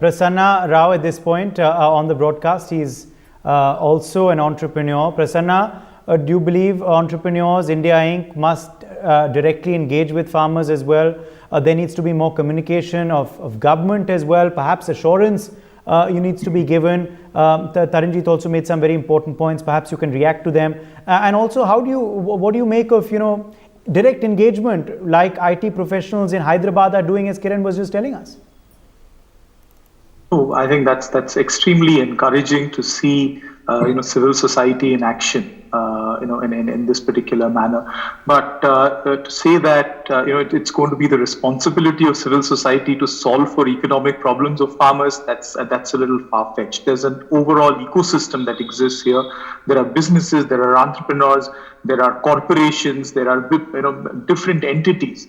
Prasanna Rao at this point on the broadcast. He's also an entrepreneur. Prasanna, do you believe entrepreneurs, India Inc. must directly engage with farmers as well? There needs to be more communication of government as well, perhaps assurance needs to be given. Taranjit also made some very important points. Perhaps you can react to them. And also, what do you make of, direct engagement like IT professionals in Hyderabad are doing, as Kiran was just telling us? Oh, I think that's extremely encouraging to see, civil society in action, in this particular manner. But to say that, it's going to be the responsibility of civil society to solve for economic problems of farmers, that's a little far-fetched. There's an overall ecosystem that exists here. There are businesses, there are entrepreneurs, there are corporations, there are different entities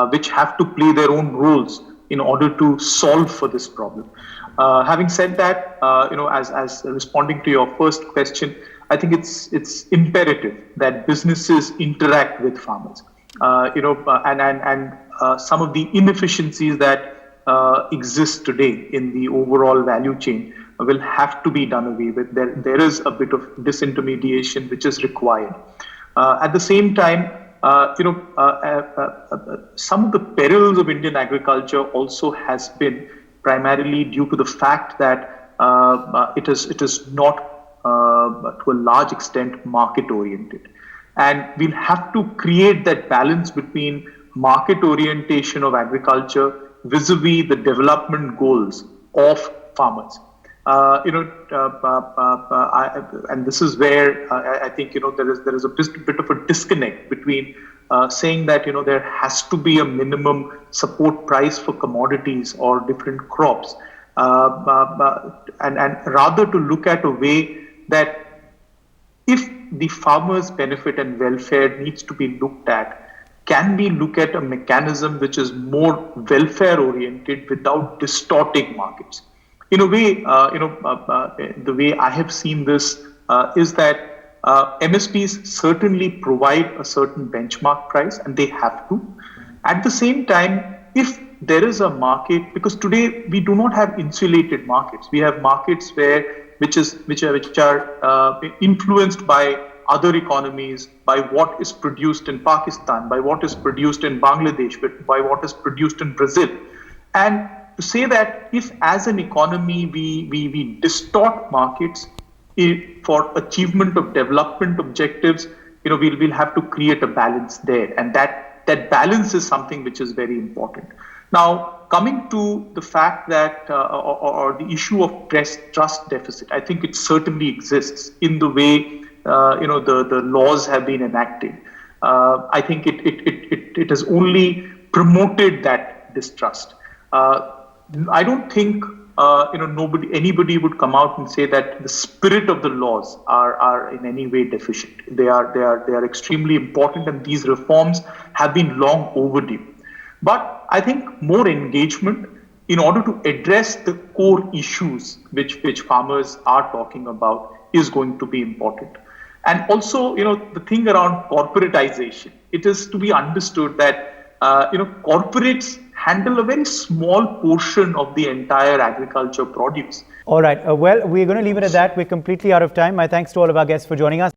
which have to play their own roles in order to solve for this problem. Having said that, as responding to your first question, I think it's imperative that businesses interact with farmers. And some of the inefficiencies that exist today in the overall value chain will have to be done away with. There is a bit of disintermediation which is required. At the same time, some of the perils of Indian agriculture also has been primarily due to the fact that it is not to a large extent market oriented, and we'll have to create that balance between market orientation of agriculture vis-a-vis the development goals of farmers. And this is where I think there is a bit of a disconnect between saying that there has to be a minimum support price for commodities or different crops, and rather to look at a way that if the farmers' benefit and welfare needs to be looked at, can we look at a mechanism which is more welfare oriented without distorting markets? In a way, the way I have seen this is that MSPs certainly provide a certain benchmark price, and they have to. At the same time, if there is a market, because today we do not have insulated markets, we have markets which are influenced by other economies, by what is produced in Pakistan, by what is produced in Bangladesh, by what is produced in Brazil, and to say that if as an economy we distort markets for achievement of development objectives, we'll have to create a balance there, and that balance is something which is very important. Now, coming to the fact that or the issue of trust deficit, I think it certainly exists in the way the laws have been enacted. I think it has only promoted that distrust. I don't think anybody would come out and say that the spirit of the laws are in any way deficient. They are extremely important, and these reforms have been long overdue. But I think more engagement in order to address the core issues which farmers are talking about is going to be important. And also, the thing around corporatization, it is to be understood that corporates handle a very small portion of the entire agriculture produce. All right. Well, we're going to leave it at that. We're completely out of time. My thanks to all of our guests for joining us.